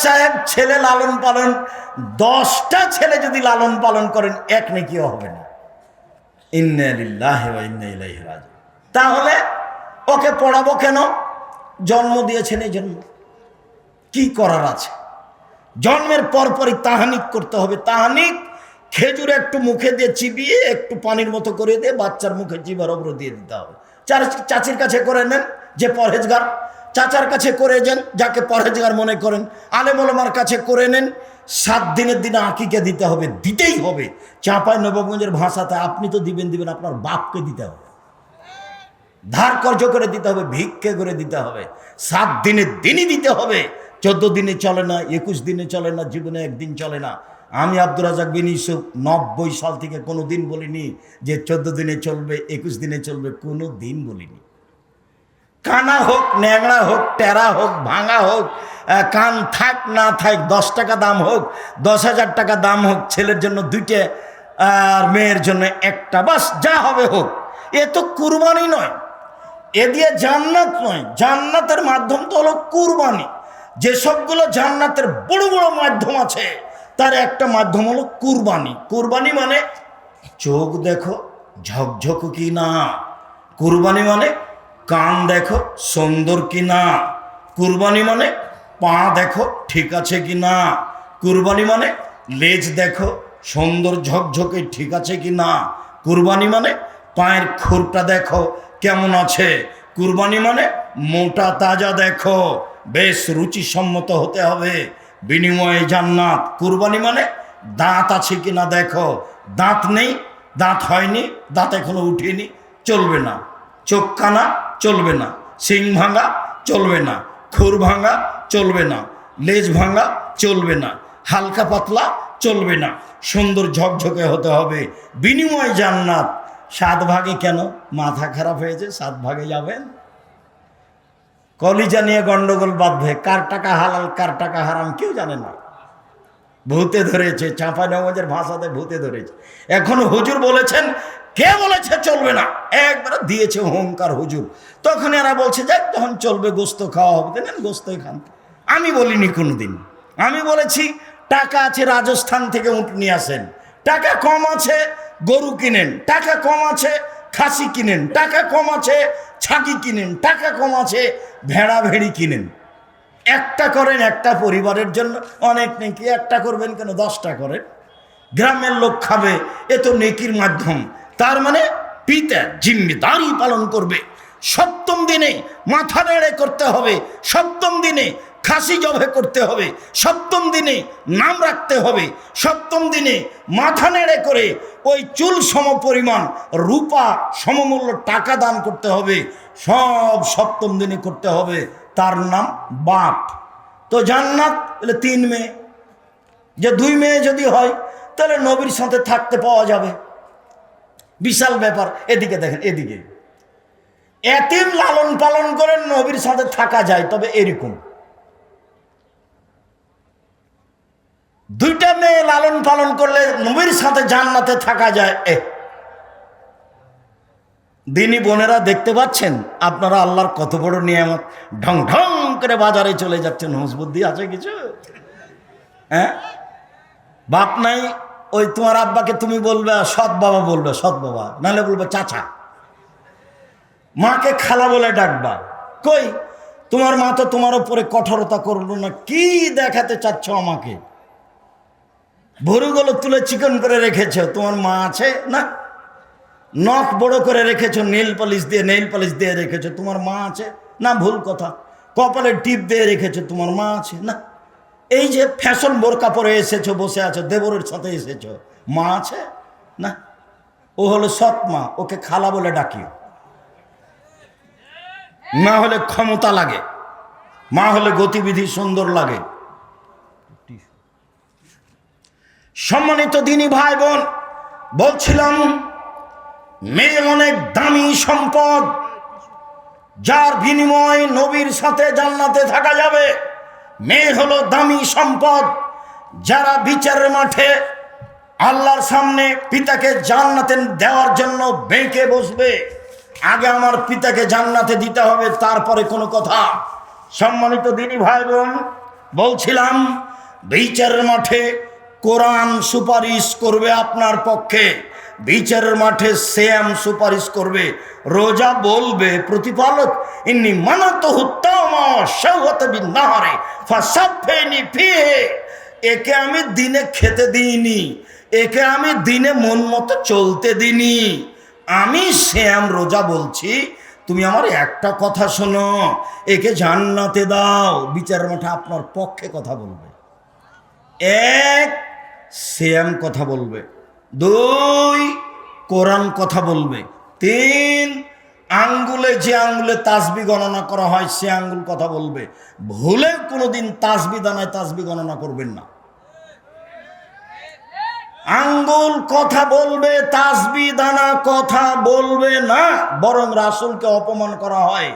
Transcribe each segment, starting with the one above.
সাহেব ছেলে লালন পালন 10টা ছেলে যদি লালন পালন করেন এক নেকিও হবে না। ইন্না লিল্লাহি ওয়া ইন্না ইলাইহি রাজিউন। তাহলে ওকে পড়াবো কেন? জন্ম দিয়েছেন এই জন্য। কি করার আছে? জন্মের পরপরই তাহানিক করতে হবে। তাহানিক খেজুর একটু মুখে দিয়ে চিবিয়ে একটু পানির মতো করে দিয়ে বাচ্চার মুখে জিভার ওপর দিয়ে দিতে হবে। চাচির কাছে করে নেন যে পরহেজগার, চাচার কাছে করে যান যাকে পরহেজগার মনে করেন, আলেম ওলামার কাছে করে নেন। 7 দিনের দিনে আকিকা দিতে হবে, দিতেই হবে। চাঁপাই নবাবগঞ্জের ভাষাতে আপনি তো দিবেন, আপনার বাপকে দিতে হবে, ধার কর্জ করে দিতে হবে, ভিক্ষে করে দিতে হবে। 7 দিনের দিনই দিতে হবে। 14 দিনে চলে না, 21 দিনে চলে না, জীবনে একদিন চলে না। আমি আব্দুর রাজ্জাক বিন ইউসুফ 90 সাল থেকে কোনো দিন বলিনি যে 14 দিনে চলবে, 21 দিনে চলবে, কোনো দিন বলিনি। কানা হোক, ন্যাংড়া হোক, টেরা হোক, ভাঙা হোক, কান থাক না থাক, 10 টাকা দাম হোক, 10,000 টাকা দাম হোক, ছেলের জন্য 2টে আর মেয়ের জন্য 1টা, বাস যা হবে হোক। এ তো কুরবানি নয়, এ দিয়ে জান্নাত নয়। জান্নাতের মাধ্যম তো হলো কুরবানি। যেসবগুলো জান্নাতের বড় বড় মাধ্যম আছে তার একটা মাধ্যম হলো কুরবানি। কুরবানি মানে চোখ দেখো ঝকঝক কি না, কুরবানি মানে কান দেখো সুন্দর কি না, কুরবানি মানে পা দেখো ঠিক আছে কি না, কুরবানি মানে লেজ দেখো সুন্দর ঝকঝকে ঠিক আছে কি না, কুরবানি মানে পায়ের খুরটা দেখো কেমন আছে, কুরবানি মানে মোটা তাজা দেখো, বেশ রুচিসম্মত হতে হবে, বিনিময়ে জান্নাত। কুরবানি মানে দাঁত আছে কিনা দেখো, দাঁত নেই, দাঁত হয়নি, দাঁত এখনো উঠেনি, চলবে না। চোখ কানা চলবে না, শিং ভাঙা চলবে না, খুর ভাঙা চলবে না, লেজ ভাঙা চলবে না, হালকা পাতলা চলবে না, সুন্দর ঝকঝকে হতে হবে, বিনিময় জান্নাত। 7 ভাগে কেন? মাথা খারাপ হয়েছে 7 ভাগে যাবেন? কলিজা নিয়ে গন্ডগোল বাঁধবে, কার টাকা হালাল কার টাকা হারাম কেউ জানে না। ভূতে ধরেছে, চাঁপাইনবাবগঞ্জের ভাষাতে ভূতে ধরেছে। এখন হুজুর বলেছেন, কে বলেছে চলবে না? একবার দিয়েছে হুঙ্কার হুজুর। তখন এরা বলছে যাক যখন চলবে গোস্ত খাওয়া হবে, দেন গোস্তই খান। আমি বলিনি কোনোদিন। আমি বলেছি টাকা আছে রাজস্থান থেকে উট নিয়ে আসেন, টাকা কম আছে গরু কিনেন, টাকা কম আছে খাসি কিনেন, টাকা কম আছে ছাগি কিনেন, টাকা কম আছে ভেড়া ভেড়ি কিনেন। একটা করেন একটা পরিবারের জন্য, অনেক নেকি। একটা করবেন কেন? 10টা করেন, গ্রামের লোক খাবে, এ তো নেকির মাধ্যম। তার মানে পিতা জিম্মেদারি পালন করবে। 7ম দিনে মাথা নেড়ে করতে হবে, 7ম দিনে খাসি জবে করতে হবে, 7ম দিনে নাম রাখতে হবে, 7ম দিনে মাথা নেড়ে করে ওই চুল সম পরিমাণ রূপা সমমূল্য টাকা দান করতে হবে। সব 7ম দিনে করতে হবে। তার নাম বাপ। তো জান্নাত বলে 3 মেয়ে, যে 2 মেয়ে যদি হয় তাহলে নবীর সাথে থাকতে পাওয়া যাবে। বিশাল ব্যাপার। এদিকে দেখেন, এদিকে এতিম লালন পালন করে নবীর সাথে থাকা যায়, তবে এরকম 2টা মেয়ে লালন পালন করলে নবীর সাথে জান্নাতে থাকা যায়। দিনী বোনেরা দেখতে পাচ্ছেন আপনারা আল্লাহর কত বড় নিয়ামত। ঢং ঢং করে বাজারে চলে যাচ্ছেন, হুঁশ বুদ্ধি আছে কিছু? হ্যাঁ, বাপ নাই, ওই তোমার আব্বাকে তুমি বলবে সৎ বাবা, বলবে সৎ বাবা, নাহলে বলবে চাচা। মাকে খালা বলে ডাকবা। কই তোমার মা তো তোমার উপরে কঠোরতা করলো না, কি দেখাতে চাচ্ছ আমাকে? ভুরুগুলো তুলে চিকন করে রেখেছ, তোমার মা আছে না? নখ বড় করে রেখেছো, নেল পালিশ দিয়ে রেখেছো, তোমার মা আছে না? ভুল কথা। কপালে টিপ দিয়ে রেখেছো, তোমার মা আছে না? এই যে ফ্যাশন বোরকা পরে এসেছো, বসে আছো, দেবরের সাথে এসেছো, মা আছে না? ও হলো সৎ মা, ওকে খালা বলে ডাকিও। মা হলে ক্ষমতা লাগে, মা হলে গতিবিধি সুন্দর লাগে। সম্মানিত দিনী ভাই বোন, বলছিলাম মেয়ে অনেক দামি সম্পদ, যার বিনিময়ে নবীর সাথে জান্নাতে থাকা যাবে। মেয়ে হলো দামি সম্পদ, যারা বিচারের মাঠে আল্লাহর সামনে পিতাকে জান্নাতে দেওয়ার জন্য বেঁকে বসবে। আগে আমার পিতাকে জান্নাতে দিতে হবে, তারপরে কোনো কথা। সম্মানিত দিনী ভাই বোন, বলছিলাম বিচারের মাঠে কোরআন সুপারিশ করবে আপনার পক্ষে, বিচারের মাঠে সিয়াম সুপারিশ করবে, রোজা বলবে প্রতিপালক ইন্নী মানাতুহু তাওমা শাওয়াতা বিন-নাহারি ফাসাফিনি ফিহি, একে আমি দিনে খেতে দিইনি, একে আমি দিনে মন মতো চলতে দিইনি, আমি সিয়াম রোজা বলছি, তুমি আমার একটা কথা শোনো, একে জান্নাতে দাও। বিচারের মাঠে আপনার পক্ষে কথা বলবে। এক, সিয়াম কথা বলবে। দুই, কোরআন কথা বলবে। তিন, আঙ্গুলে যে আঙ্গুলে তাসবি গণনা করা হয় সে আঙ্গুল কথা বলবে। ভুলে কোনোদিন তাসবি দানায় তাসবি গণনা করবেন না। আঙ্গুল কথা বলবে, তাসবি দানা কথা বলবে না। বরং রাসূলকে অপমান করা হয়,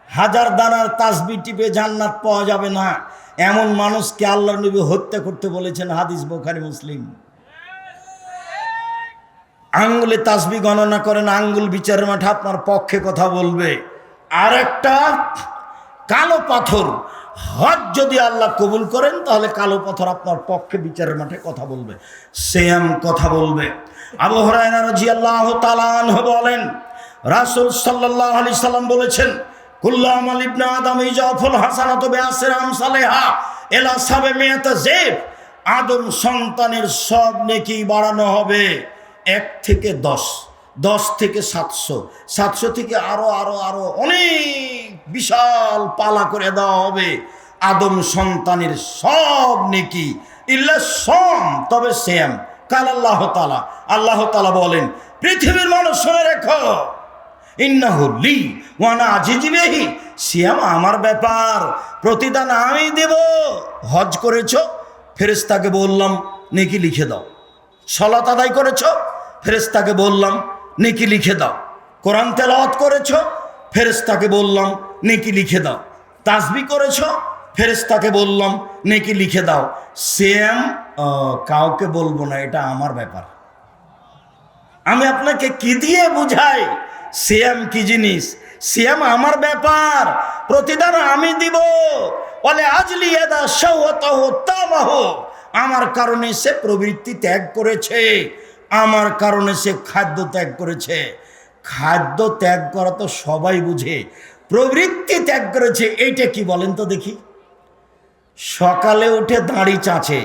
হাজার দানার তাসবি টিপে জান্নাত পাওয়া যাবে না এমন মানুষকে আল্লাহর নবী হত্যা করতে বলেছেন, হাদিস বুখারী মুসলিম। আঙ্গুলে তাসবি গণনা করেন, আঙ্গুল বিচারের মাঠে আপনার পক্ষে কথা বলবে। আর একটা কালো পাথর, হজ যদি আল্লাহ কবুল করেন তাহলে কালো পাথর আপনার পক্ষে বিচারের মাঠে কথা বলবে, সিয়াম কথা বলবে। আবু হুরায়রা রাদিয়াল্লাহু তাআলা আনহু বলেন, রাসূল সাল্লাল্লাহু আলাইহি সাল্লাম বলেছেন, কুল্লু আমাল ইবনে আদম ইজাফুল হাসানাতু বিআশরি আমসালিহা ইলা 700 জিফ, আদম সন্তানের সব নেকি বাড়ানো হবে 1 থেকে 10, 10 থেকে 700, 700 থেকে আরো আরো আরো অনেক বিশাল পালা করে দেওয়া হবে আদম সন্তানের সব নেকি, ইল্লা সাম, তবে সিয়াম। কাল আল্লাহ তাআলা, আল্লাহ তাআলা বলেন, পৃথিবীর মানুষ শুনে রেখো, ইন্নাহু লি ওয়া আনা আজিজু বিহি, সিয়াম আমার ব্যাপার, প্রতিদান আমি দেব। হজ করেছো, ফেরেশতাকে বললাম নেকি লিখে দাও। সালাত আদায় করেছো, ফেরেশতাকে বললাম নেকি লিখে দাও। কোরআন তেলাওয়াত করেছো, ফেরেশতাকে বললাম নেকি লিখে দাও। তাসবিহ করেছো, ফেরেশতাকে বললাম নেকি লিখে দাও। সিয়াম কাউকে বলবো না, এটা আমার ব্যাপার। আমি আপনাকে কি দিয়ে বুঝাই সিয়াম কি জিনিস? সিয়াম আমার ব্যাপার, প্রতিদান আমি দিব। বলে আজলি ইয়াদা শাওয়াতাহু তামাহু, আমার কারণে সে প্রবৃত্তি ত্যাগ করেছে, আমার কারণে সে খাদ্য ত্যাগ করেছে। খাদ্য ত্যাগ করা তো সবাই বুঝে, প্রবৃত্তি ত্যাগ করেছে এইটা কি বলেন তো দেখি? সকালে উঠে দাড়ি চাঁচে,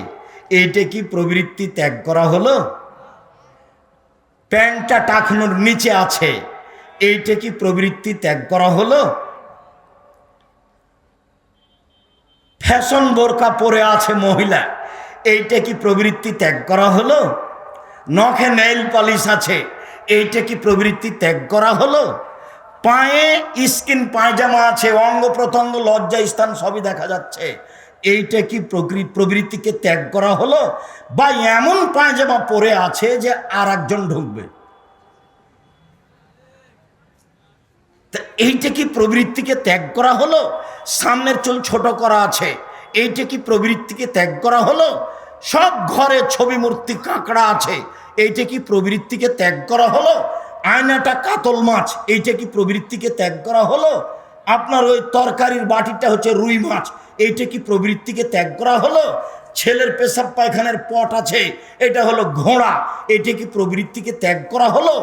এইটা কি প্রবৃত্তি ত্যাগ করা হলো? প্যান্টটা টাকনোর নিচে আছে, এইটা কি প্রবৃত্তি ত্যাগ করা হলো? ফ্যাশন বোরকা পরে আছে মহিলা, এইটা কি প্রবৃত্তি ত্যাগ করা হলো? নখে নেইল পলিশ আছে, এইটা কি প্রবৃত্তি ত্যাগ করা হলো? পায়ে স্কিন পায়জামা আছে, অঙ্গ প্রত্যঙ্গ লজ্জা স্থান সবই দেখা যাচ্ছে, এইটা কি প্রবৃত্তিকে ত্যাগ করা হলো? বা এমন পায়জামা পরে আছে যে আর একজন ঢুকবে, এইটা কি প্রবৃত্তিকে ত্যাগ করা হলো? সামনের চুল ছোট করা আছে, এইটা কি প্রবৃত্তিকে ত্যাগ করা হলো? সব ঘরে ছবি মূর্তি কাঁকড়া আছে, এইটা কি প্রবৃত্তিকে ত্যাগ করা হলো? আয়নাটা কাতল মাছ, এইটা কি প্রবৃত্তিকে ত্যাগ করা হলো? আপনার ওই তরকারির বাটিটা হচ্ছে রুই মাছ, এইটা কি প্রবৃত্তিকে ত্যাগ করা হলো? ছেলের পেশাব পায়খানার পট আছে, এটা হলো ঘোড়া, এটা কি প্রবৃত্তিকে ত্যাগ করা হলো?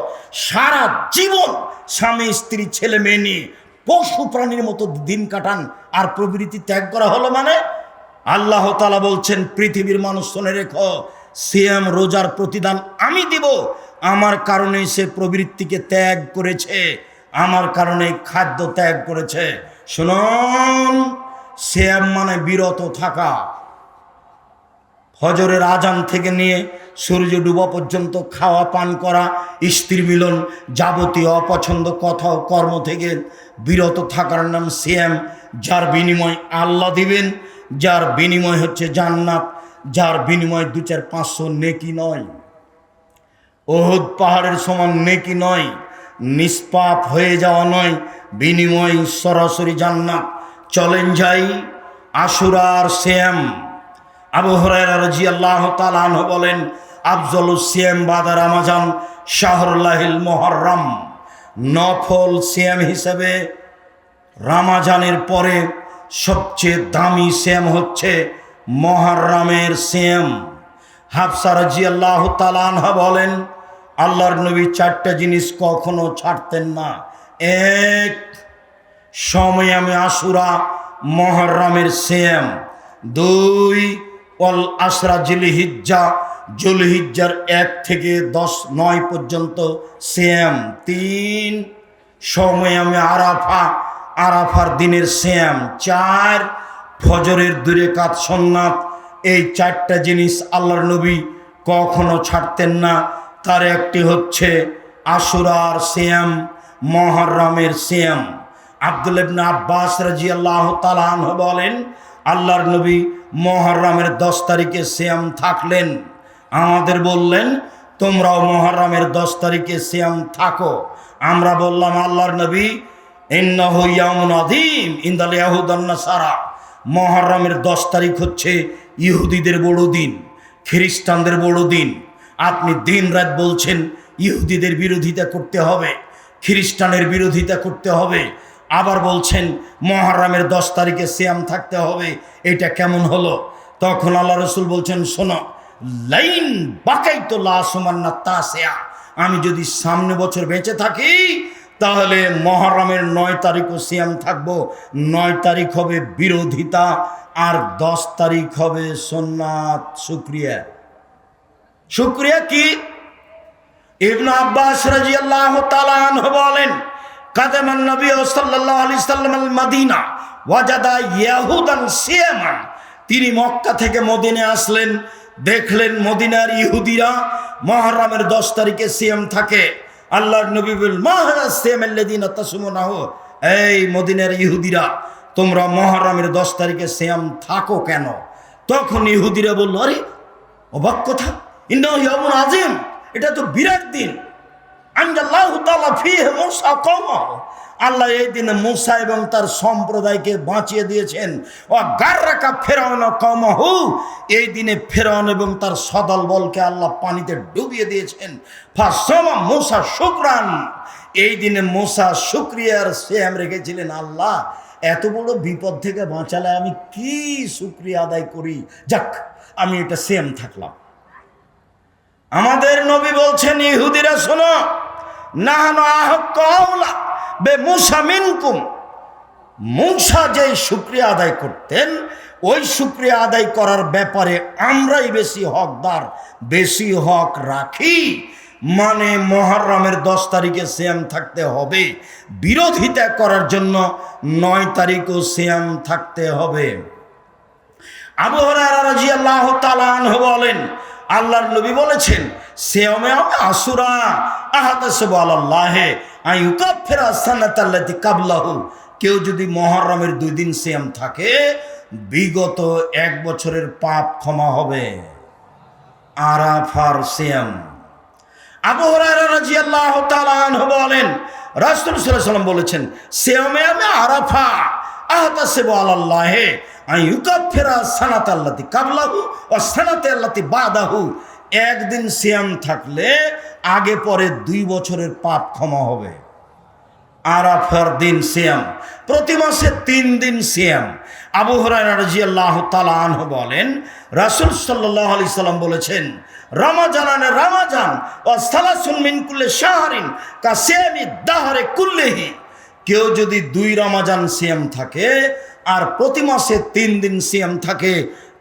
সারা জীবন স্বামী স্ত্রী ছেলে মেয়ে নিয়ে পশু প্রাণীর মতো দিন কাটান, আর প্রবৃত্তি ত্যাগ করা হলো মানে? আল্লাহ তাআলা বলছেন, পৃথিবীর মানুষ শুনে রেখো, সিয়াম রোজার প্রতিদান আমি দিব, আমার কারণে সে প্রবৃত্তিকে ত্যাগ করেছে, আমার কারণে খাদ্য ত্যাগ করেছে। শুনুন, সিয়াম মানে বিরত থাকা। ফজরের আজান থেকে নিয়ে সূর্য ডুবা পর্যন্ত খাওয়া পান করা, স্ত্রী মিলন, যাবতীয় অপছন্দ কথা ও কর্ম থেকে বিরত থাকার নাম সিয়াম। যার বিনিময় আল্লাহ দিবেন, যার বিনিময় হচ্ছে জান্নাত, যার বিনিময় 2-4-500 নেকি নয়, ওহুদ পাহাড়ের সমান নেকি নয়, নিষ্পাপ হয়ে যাওয়া নয়, বিনিময় সরাসরি জান্নাত। চলেন যাই আশুরার সিয়াম। আবু হুরায়রা রাদিয়াল্লাহু তাআলা আনহু বলেন, আফজালুস সিয়াম বাদা রমাজান শাহরুল্লাহিল মুহররম, নফল সিয়াম হিসেবে রমাজানের পরে সবচেয়ে দামি সিয়াম হচ্ছে মুহররমের সিয়াম। হাফসা রাদিয়াল্লাহু তাআলা আনহা বলেন, আল্লাহর নবী চারটা জিনিস কখনো ছাড়তেন না। এক, সময়ামে আশুরা, মুহররমের সিয়াম। দুই, ওয়াল আশরা জিলহিজ্জা, জুলহিজ্জার 1 থেকে 9 পর্যন্ত সিয়াম। তিন, সময়ামে আরাফা, আরাফার দিনের সিয়াম। চার, ফজরের 2 রাকাত সুন্নাত। এই চারটা জিনিস আল্লাহর নবী কখনো ছাড়তেন না। তার একটি হচ্ছে আশুরার সিয়াম, মুহররমের সিয়াম। আব্দুল্লাহ ইবনে আব্বাস রাদিয়াল্লাহু তাআলা আনহু বলেন, আল্লাহর নবী মুহররমের 10 তারিখে সিয়াম থাকলেন। আমাদের বললেন, তোমরাও মুহররমের 10 তারিখে সিয়াম থাকো। আমরা বললাম, আল্লাহর নবী, ইন্নাহু ইয়াউমুন আযীম ইনদাল ইয়াহুদ ওয়ান নাসারা। মুহররমের 10 তারিখ হচ্ছে ইহুদিদের বড় দিন, খ্রিস্টানদের বড় দিন। আপনি দিন রাত বলছেন ইহুদিদের বিরোধিতা করতে হবে, খ্রিস্টানের বিরোধিতা করতে হবে, আবার বলছেন মুহররমের 10 তারিখে সিয়াম থাকতে হবে। এটা কেমন হলো? তখন আল্লাহ রাসূল বলছেন, শোনো, লাইন বাকাইতু লা সুমান্না তাসিয়া, আমি যদি সামনে বছর বেঁচে থাকি তাহলে মুহররমের 9 তারিখও সিয়াম থাকবো। 9 তারিখ হবে বিরোধিতা আর 10 তারিখ হবে সুন্নাত। শুকরিয়া। শুকরিয়া কি? ইবনে আব্বাস রাদিয়াল্লাহু তাআলা আনহু বলেন, কাদামান নবী সাল্লাল্লাহু আলাইহি সাল্লাম আল মদিনা ওয়াজাদা ইয়াহুদান সিয়ামান। তিনি মক্কা থেকে মদিনায় আসলেন, দেখলেন মদিনার ইহুদিরা মুহররমের 10 তারিখে সিয়াম থাকে। আল্লাহর নবী বলেন, মা হাযা সিয়াম আল্লাযীনা তাসুমুনাহু, এই মদিনার ইহুদিরা, তোমরা মুহররমের 10 তারিখে সিয়াম থাকো কেন? তখন ইহুদিরা বলল, আরে অবাক কথা, ইন্নাহু ইয়াউমুন আযীম, এটা তো বিরাট দিন। আনজাল্লাহু তাআলা ফীহি মূসা কওমাহু, আল্লাহ এই দিনে মূসা এবং তার সম্প্রদায়কে বাঁচিয়ে দিয়েছেন। ওয়া গাররাকা ফিরআউন কওমাহু, এই দিনে ফিরআউন এবং তার সদল বলকে আল্লাহ পানিতে ডুবিয়ে দিয়েছেন। ফাসামা মূসা শুকরান, এই দিনে মূসা শুকরিয়ার সিয়াম রেখেছিলেন। আল্লাহ এত বড় বিপদ থেকে বাঁচালে আমি কি শুকরিয়া আদায় করি, যাক আমি এটা সিয়াম থাকলাম। আমাদের নবী বলছেন, ইহুদিরা শোনো, নাহনু আহাক্কু আওলা বে মূসা মিনকুম, মূসা যেই শুকরিয়া আদায় করতেন ওই শুকরিয়া আদায় করার ব্যাপারে আমরাই বেশি হকদার, বেশি হক রাখি। মানে মুহররমের 10 তারিখে সিয়াম থাকতে হবে, বিরোধিতা করার জন্য 9 তারিখও সিয়াম থাকতে হবে। আবু হুরায়রা রাদিয়াল্লাহু তাআলা আনহু বলেন, আল্লাহর নবী বলেছেন, সিয়ামে আশুরা আহাতাসবু আলাল্লাহি আইয়ুকাফিরা সানাতাল্লাতী কাবলাহু, কেউ যদি মুহররমের 2 দিন সিয়াম থাকে বিগত 1 বছরের পাপ ক্ষমা হবে। আরাফার সিয়াম। আবু হুরায়রা রাদিয়াল্লাহু তাআলা আনহু বলেন, রাসূল সাল্লাল্লাহু আলাইহি ওয়াসাল্লাম বলেছেন, সিয়ামে আরাফা আহতাসিবু আলাল্লাহি আইয়ুকাফিরা সানাতাল্লাতী কাবলাহু ওয়া সানাতাল্লাতী বাদাহু, একদিন সিয়াম থাকলে আগে পরে 2 বছরের পাপ ক্ষমা হবে। আরাফার দিন সিয়াম, প্রতি মাসে 3 দিন সিয়াম। আবু হুরায়রা রাদিয়াল্লাহু তাআলা আনহু বলেন, রাসূল সাল্লাল্লাহু আলাইহি সাল্লাম বলেছেন, রমাজানে রমাজান ওয়া সালাসুন মিন কুল্লি শাহরিন কাসিয়ামি দাহরে কুল্লিহি, কেউ যদি 2 রমাজান সিয়াম থাকে আর প্রতি মাসে 3 দিন সিয়াম থাকে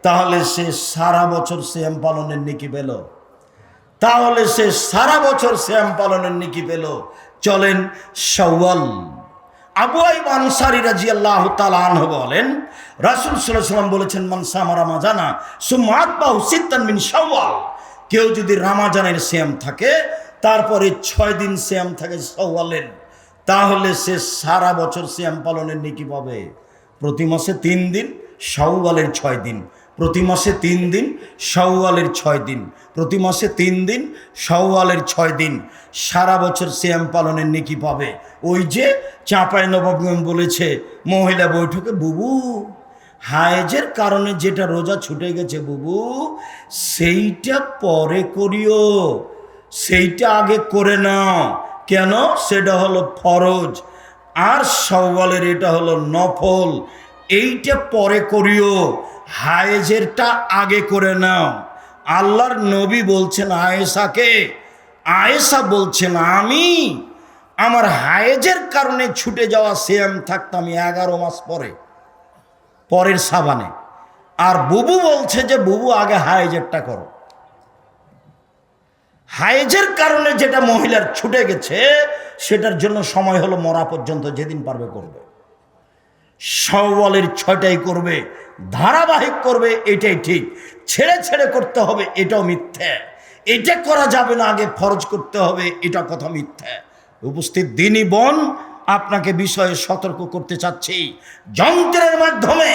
তাহলে সে সারা বছর সিয়াম পালনের নেকি পেল। তাহলে সে সারা বছর সিয়াম পালনের নেকি পেল। চলেন শাওয়াল। আবু আইয়ুব আনসারী রাদিয়াল্লাহু তাআলা আনহু বলেন, রাসূল সাল্লাল্লাহু আলাইহি ওয়াসাল্লাম বলেছেন, মান সামা রমাজানা সুম্মা আতবাহু সিত্তান মিন শাওয়াল, কেউ যদি রমাজানের সিয়াম থাকে তারপরে 6 দিন সিয়াম থাকে শাওয়ালের, তাহলে সে সারা বছর সিয়াম পালনের নেকি পাবে। প্রতি মাসে 3 দিন, শাওয়ালের 6 দিন, প্রতি মাসে 3 দিন, শাওয়ালের 6 দিন, প্রতি মাসে 3 দিন, শাওয়ালের 6 দিন, সারা বছর সিয়াম পালনের নেকি পাবে। ওই যে চাঁপাইনবাবগঞ্জ বলেছে মহিলা বৈঠকে, বুবু হায়েজের কারণে যেটা রোজা ছুটে গেছে বুবু, সেইটা পরে করিও, সেইটা আগে করে নাও। কেন? সেটা হলো ফরজ, আর শাওয়ালের এটা হলো নফল, এইটা পরে করিও। হায়েজেরটা আগে করে নাও। আল্লাহর নবী বলছেন আয়েশাকে, আয়েশা বলছেন আমি আমার হায়েজের কারণে ছুটে যাওয়া সিয়াম থাকতাম 11 মাস পরের সাবানে। আর বুবু বলছে যে বুবু আগে হায়েজেরটা করো। হায়েজের কারণে যেটা মহিলার ছুটে গেছে সেটার জন্য সময় হলো মরা পর্যন্ত, যেদিন পারবে করবে। শাওয়ালের 6টাই করবে, ধারাবাহিক করবে, এটাই ঠিক। ছেড়ে ছেড়ে করতে হবে এটাও মিথ্যে। এটা করা যাবে না, আগে ফরজ করতে হবে, এটা কথা মিথ্যে। উপস্থিত দিনী বোন, আপনাকে বিষয়ে সতর্ক করতে চাচ্ছি। যন্ত্রের মাধ্যমে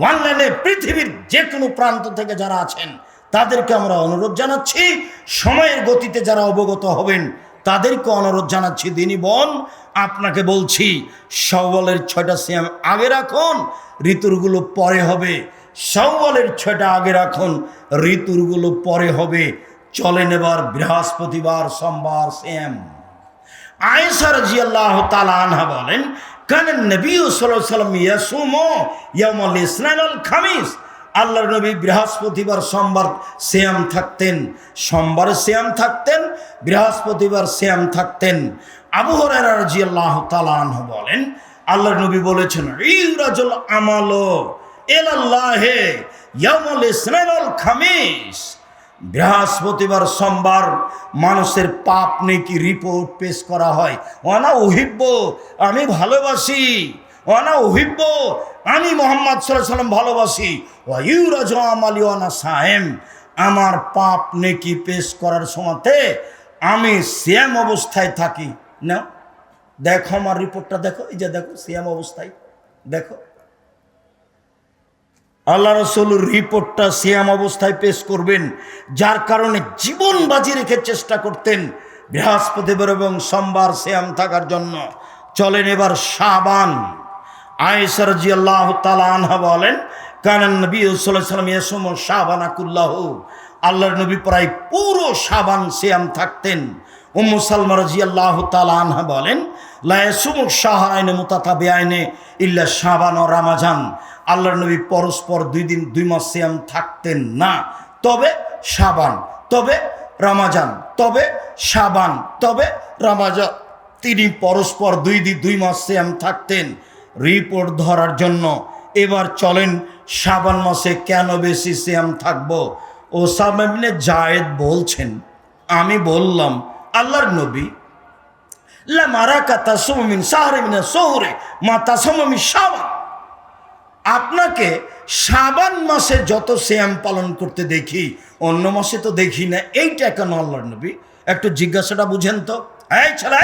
অনলাইনে পৃথিবীর যে কোনো প্রান্ত থেকে যারা আছেন তাদেরকে আমরা অনুরোধ জানাচ্ছি, সময়ের গতিতে যারা অবগত হবেন তাদেরকে অনুরোধ জানাচ্ছি, দিনী বোন আপনাকে বলছি শাওয়ালের 6টা সিয়াম আগে রাখুন, ঋতুরগুলো পরে হবে। শাওয়ালের 6টা আগে রাখুন, ঋতুরগুলো পরে হবে। চলেন এবার বৃহস্পতিবার সোমবার সিয়াম। আয়েশা রাদিয়াল্লাহু তাআলা আনহা বলেন, কানান নবী সাল্লাল্লাহু আলাইহি ওয়াসাল্লাম ইয়াসুমু ইয়াউমাল ইসনাইন ওয়াল খামিস। আল্লাহর নবী বৃহস্পতিবার সোমবার সিয়াম থাকতেন, সোমবার সিয়াম থাকতেন, বৃহস্পতিবার সিয়াম থাকতেন। আবু হুরায়রা রাদিয়াল্লাহু তাআলা আনহু বলেন, আল্লাহর নবী বলেছেন ইউরাজুল আমালু ইলাল্লাহি ইয়াউমাল ইসনাইন ওয়াল খামিস। বৃহস্পতিবার সোমবার মানুষের পাপ নেকি রিপোর্ট পেশ করা হয়। ওয়ানা উহিব্ব, আমি ভালোবাসি, ওয়ানা উহিব্ব, আমি মুহাম্মদ সাল্লাল্লাহু আলাইহি ওয়াসাল্লাম ভালোবাসি। ওয়া ইউরাজু আমালি ওয়ানা সায়েম, আমার পাপ নেকি পেশ করার সময়তে আমি সিয়াম অবস্থায় থাকি। না দেখো আমার রিপোর্টটা দেখো, এই যে দেখো সিয়াম অবস্থায় দেখো। আল্লাহ রাসূলের রিপোর্টটা সিয়াম অবস্থায় পেশ করবেন, যার কারণে জীবন বাজি রেখে চেষ্টা করতেন বৃহস্পতিবার এবং সোমবার সিয়াম থাকার জন্য। চলেন এবার শাবান। আয়েশা রাদিয়াল্লাহু তাআলা আনহা বলেন, কানান নবী সাল্লাল্লাহু আলাইহি ওয়াসাল্লাম ইয়াসুমু শাবানা কুল্লাহু। আল্লাহর নবী প্রায় পুরো শাবান সিয়াম থাকতেন। উম্মু সালমা রাদিয়াল্লাহু তাআলা আনহা বলেন, লা ইয়াসুমু শাহরাইনি মুতাতাবিআইনি ইল্লা শাবান ও রমাজান। আল্লাহর নবী পরস্পর 2 মাস সিয়াম থাকতেন না, তবে শাবান, তবে রমাজান, তবে শাবান, তবে রমাজান। তিনি পরস্পর 2 মাস সিয়াম থাকতেন রিপোর্ট ধরার জন্য। এবার চলেন শাবান মাসে কেন বেশি সিয়াম থাকবো। ওসামা ইবনে জায়েদ বলছেন, আমি বললাম আল্লাহর নবী লা মারাকা তাসুমু মিন শাহরি মিন শুহুরি মা তাসুমু মিন শাবান। আপনাকে শাবান মাসে যত সিয়াম পালন করতে দেখি অন্য মাসে তো দেখি না, এইটা কেন আল্লাহর নবী? একটু জিজ্ঞাসাটা বুঝেন তো। এই ছেলে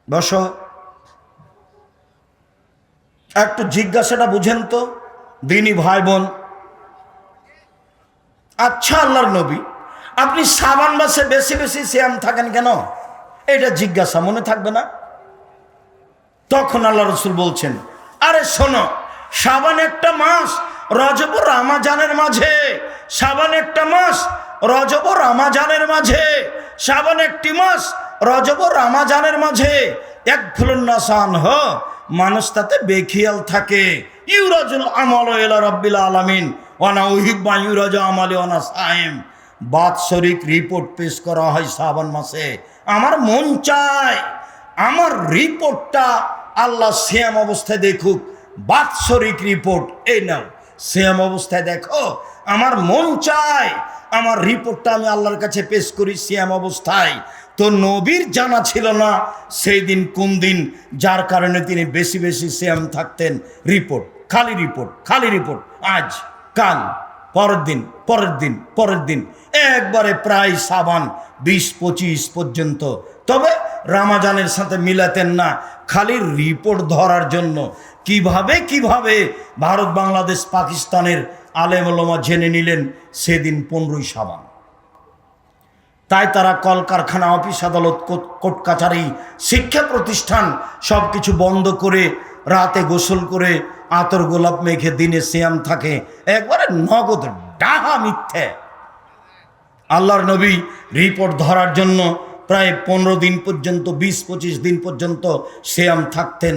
বসো, একটু জিজ্ঞাসাটা বুঝেন তো দিনী ভাই বোন। আচ্ছা আল্লাহর নবী, আপনি শাবান মাসে বেশি বেশি সিয়াম থাকেন কেন? এটা জিজ্ঞাসা মনে থাকবে না? তখন আল্লাহ রাসূল বলছেন, আরে শোনো, শাবান একটা মাস, রজব ও রমজানের মাঝে। শাবান একটা মাস, রজব ও রমজানের মাঝে। শাবান একটি মাস, রজব ও রমজানের মাঝে। এক ফুলুন নাসান হ, মানুষ তাতে বেখিয়াল থাকে। ইউরাজুল আমাল ইলা রাব্বিল আলামিন ওয়া না উহিব্বু ইউরাজু আমালি ওয়া না সায়েম। বাৎসরিক রিপোর্ট পেশ করা হয় শাবান মাসে। আমার মন চায় আমার রিপোর্টটা আল্লাহ সিয়াম অবস্থায় দেখুক। বাৎসরিক রিপোর্ট এই নাও, সিয়াম অবস্থায় দেখো। আমার মন চায় আমার রিপোর্টটা আমি আল্লাহর কাছে পেশ করি সিয়াম অবস্থায়। তো নবীর জানা ছিল না সেই দিন কোন দিন, যার কারণে তিনি বেশি বেশি সিয়াম থাকতেন। রিপোর্ট, খালি রিপোর্ট, খালি রিপোর্ট। আজ, কাল, পরের দিন, পরের দিন, পরের দিন, একবারে প্রায় শাবান 20-25 পর্যন্ত। তবে রমজানের সাথে মিলাতেন না, খালি রিপোর্ট ধরার জন্য। কিভাবে কিভাবে ভারত, বাংলাদেশ, পাকিস্তানের আলেম ওলামা জেনে নিলেন সেদিন 15ই শাবান। তাই তারা কলকারখানা, অফিস আদালত, কোর্ট কাছারি, শিক্ষা প্রতিষ্ঠান সব কিছু বন্ধ করে রাতে গোসল করে আতর গোলাপ মেখে দিনে সিয়াম থাকে। একবারে নগদ ডাহা মিথ্যে। আল্লাহর নবী রিপোর্ট ধরার জন্য প্রায় 15 দিন পর্যন্ত, 20-25 দিন পর্যন্ত সিয়াম থাকতেন।